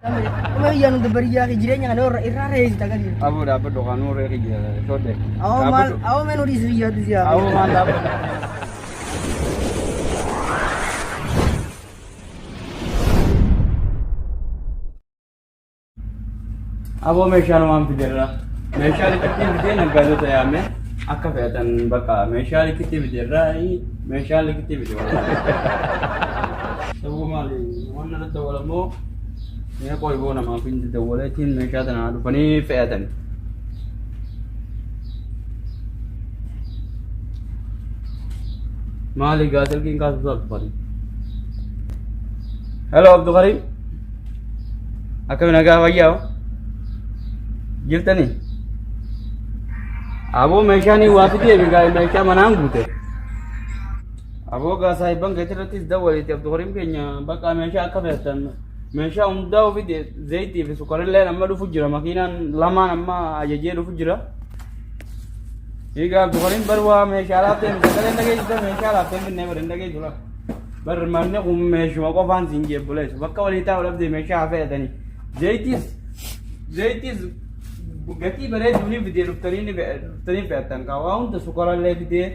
Kuma yang udah beriya ke jirenya kan orang irare sih tagan. Abu dapat dokan ore kija sode. Aw menu di sini ya tuh siapa? Abu mantap. Abu meeshaan waan fidirra. Meeshaan itti fidee naggaadota yaame akka fe'atan bakka meeshaan itti fidirra meeshaan itti fidee. Ta'uu maali waan irratti walamoo mee qoy boona maa fi dawwaleetiin meeshaa tana dhufanii fe'atan. Maali gaasalkiin kaasuu salphate. Hello Abdul Karim. Akkami nagaa fayyaa? Jirtanii? Aboo meeshaan waa fidee meeshaa manaan guute. Aboo gaasaa ibban keetirrattis dawwaleeti Abdul Karim keenya bakka meeshaa akka fe'atan meeshaa hundaa ofii zayitii fi sukkaarillee amma dhufu jira makiinaan lamaan amma ajajee dhufu jira. Egaa Abdul Karim bar waa meeshaa laafteen sagalee dhageessisa meeshaa laafteen finnee bari dhageessu la. Bar manni kun meeshuma qofaan siin jeebbuleessu bakka walii taa'u dhabdee meeshaa fe'atanii zayitis gatii bareeduuni fidee dhuftanii fe'atan waa hunda sukkaarillee fidee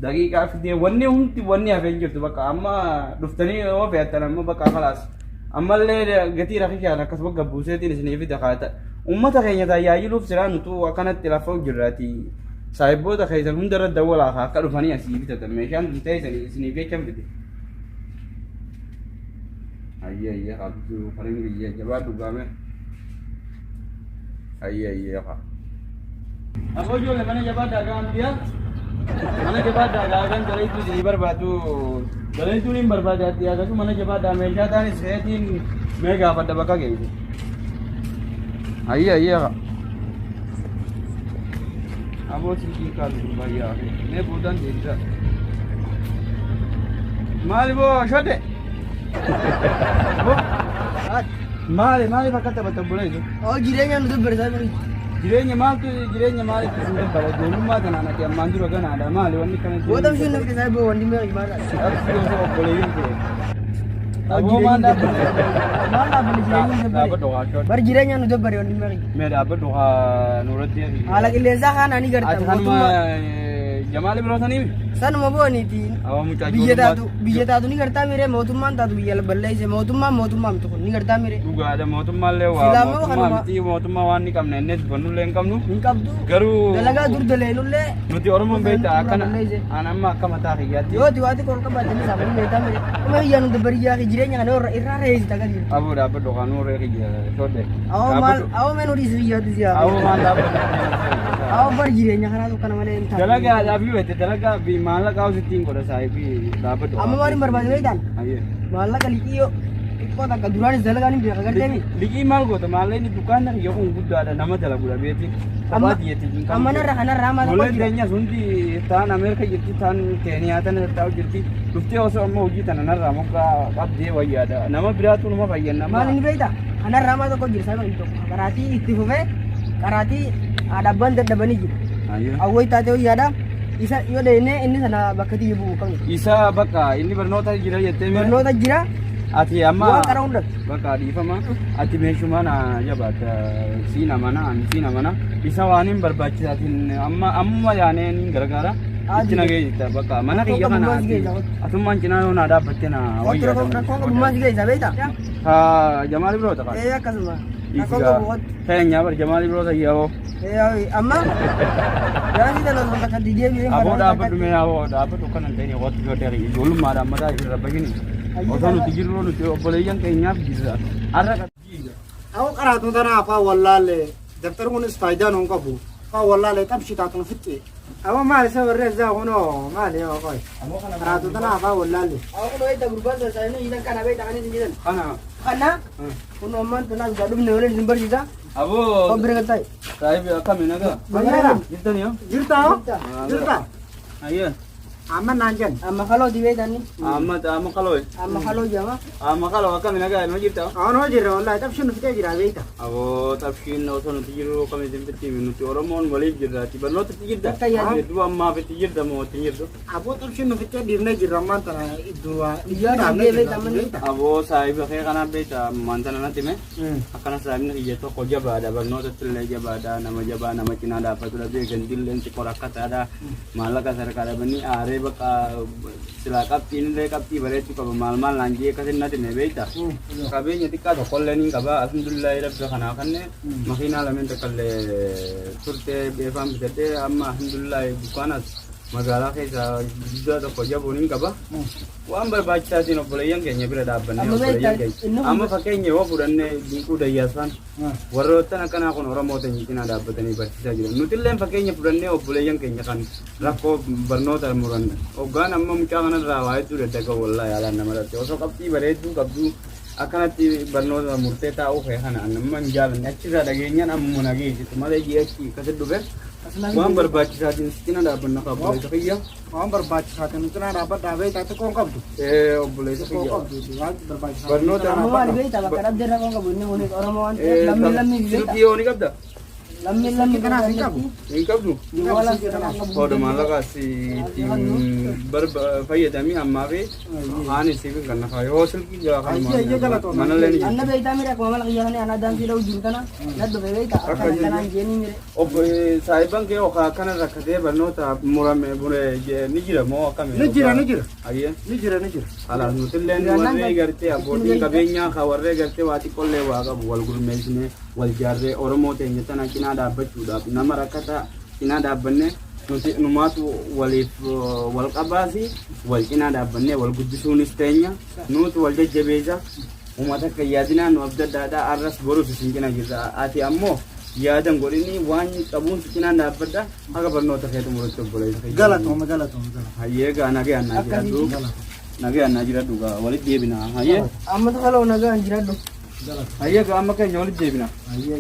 daqiiqaa fidee wanni hafeen jirtu bakka amma dhuftanii yoo fe'atan amma bakka khalaas. Ammallee gatii rakishaan akkasuma gabbuuseetiin isinii fida kaata. Uummata keenya taayaayiluuf siraan nutu akkanatti lafa jirraati. Saahiboota keessan hundarra dawwalaa akka dhufanii asii bitatan meeshaan bitee isinii beekan fide. Ayya Abdul Karim biyya jabaa dhugaame. Ayya ka. Aboo ijoollee mana jabaa daagaan biyaa. Mana jabaa daagaan gareetu isinii barbaadu. Galentuun hin barbaadaatti akkasuma mana jabaadhaa meeshaa taanis feetiin mee gaafadha bakka geesse. Ayya. Aboo silkii kaasu bayyaa mee buutaan deebisa. Maali boo shote? Maali bakka taphatan buleessu? Oh jireenya nu dubbarsaa bari. Jireenya maaliif isin dabbala ijoollummaa kanaan ati ammaan dura ganaadha maali wanni kana jireenya. Wota bishaan nafti isaa boo wanni mee maala. Absi osoo obboleeyyan ta'e. Aboo maal dhaabbata jireenya nu dabbare. Bari jireenya nu dabbare wanni mee. Mee dhaabbatu haa nuurratti. Haala qilleensaa kana ni garta. Ati kanuma jamaali birootanii. Sanuma booniitiin biyya taatu ni gartaa mire mootummaan taatu biyya balleesse mootummaa miti kun ni gartaa mire. Dhugaadha mootummaallee waa mootummaa waan ni qabne innis bannullee hin qabnu. Hin qabdu. Garuu dalagaa dur daleenullee. Nuti Oromoon beektaa akkana an amma akka mataa kiyyaatti. Yooti waati kol qabaatanii saafanii beektaa mire. Kuma biyya nu dabariyaa jireenya kana irraa reessi tagan jiru. Aboo dhaabbatu kan nuuree kiyya sodde. Awoo meen horiis biyyaatti siyaa. Awoo maal dhaabbatu. Awoo bar jireenya kanaa kana malee hin taatu. Dalagaadhaaf yoo ta'e dalagaa fi maallaqa hojjettiin godha saayibii dhaabbatu. Amma maaliin barbaade beektaan? Maallaqa liqii xiqqoo takka duraanis dalagaan hin beeka garteemi. Liqii maal goota maallaqni dukkaana yoo kun guddaadha nama dalagudha beeti. Amma kanarraa maal golee jireenyas hundi taan Ameerika jirti taan Keeniyaa tana taa'u jirti. Dhuftee osoo amma hojii tana narraa moggaa qabdee wayyaadha. Nama biraatu nama fayyana. Maaliin beekta? Kanarraa maal tokko jira sababa tokko. Karaatii itti fufee karaatii dhaabban dadhabanii jiru. Awway taatee wayyaadha. Isa yoo deene inni sana bakka itti bu'u qabu. Isa bakka inni barnoota jira jettee barnoota jira. Ati amma waan karaa hunda bakka dhiifama ati meeshumaa na jabaata siina mana isa waan hin barbaachisaatiin amma yaaneen gargaara itti nagee jirta bakka mana kiyya kana atummaan cinaa yoo naa dhaabbatte na wayyaa. Rakkoo qabummaa si geessa beekta? Haa jamaali biroota qaba. Akkasuma. Keenyaa bar jamaali biroota yaa'oo. Amma jaansi tana wanta kan dideemi. Aboo dhaabbatu mee yaa'oo dhaabbatu kan hin ta'in waqti yoo ta'e ijoollummaadhaan mataa irra bahin. Osoo nuti jirru nuti obboleeyyan keenyaaf jirra. Har'a qabdiidha. Awoo qaraatu tana afaan wallaalee dabtar kunis faayidaa nuun qabu. Afaan wallaalee qabshi taatuun fixxe. Awoo maali isa barreessaa kunoo maali yoo qoy. Qaraatu tana afaan wallaalee. Awoo kunoo itti gurbaan sassaabii hiilan kana beektaa kan isin jedhan. Kana kun ammaan tanaas gaa dhufne waliin isin barsiisa. Aboo. Kobbira kan ta'e. Saayibii akkamiin agaa? Baay'eedha. Jirtanii yoo? Jirta. Ayyaa. Aman nanjan. Amma kalau di betan nih. Amma kalau Amma kalau jama. amma kalau kami naga no jirta. Ano jira wallahi tabshin fite jira beita. Abo tabshin no sono tijiro kami dempeti minuti oromon wali jirta tiba no tijirda. Kaya dua amma be tijirda mo tijirdo. Abo tabshin fite dirne jira mantana idua. Iya di betan man. Abo sai be kana beta mantana nanti me. Akana sai ne ijeto ko jaba ada bar no tille jaba ada nama cina ada apa tuh be gendil lenti korakat ada malaka sarkara bani are baka silakap tin le kap ti bare tu ka mal lanji ka sin nati ne beita. Kabe nyati ka to kolle ni kaba alhamdulillah rabbil khana kanne makina lamen te kalle surte be fam bete amma alhamdulillah bukanas magala ke sa jida to ko jabo ni kaba wa ambar bacha sino bole yang kenya bira da banne bole yang kenya amma fakenya wa buranne diku da yasan warro tan kana kono ramo tan kina da batani bartisa jira nutillen fakenya buranne o bole yang kenya kan rakko barno tar muran o gana amma mutagana rawa itu da daga wallahi ala namara to so kapti bare tu kabdu akanati barno da murteta o he hana namman jalan yakira da genya nam munagi itu male jeki kasedu be Wan berbaca saat ini kita ada benar boleh tapi ya. Wan berbaca saat ini kita dapat dawe tapi kok kau tu. Boleh tapi ya. Berbaca. Berno Kamu ada beita bakarab dera kok enggak bunyi unik orang mau lammi beita. Silvio ni kapda. Lammi Kena singkap. Ini kapdu. Wala Pada malah kasih tim berfaedah amma be. Ani sih kan nak ayo silki jaga kan. Mana leni. Anna beita mira ko mamal kiyane ana dan sira ujur kana. Naddo beita kana jeni mire. Oh saya bang ke oka kana rakade berno ta murame bure nijira mo kami. Nijira. Aye. Nijira. Ala nutil len wanne garte abodi kabenya khawarre garte wati kolle waga wal gurmesne wal jarre oromo te nyatana kina da baccu da namara kata kina da banne nuti numatu wal qabasi wal kina da banne wal guddisuni stenya nutu wal jajjabeza umata kayadina no abda da arras boru singina jiza ati ammo yadan gorini wan qabun kina da abda aga barno ta kaytu murto bolay Galat. haye ga nage anajira duga wali debina haye amma kalau naga anjirado haye ga amma kay nyoli debina Iya.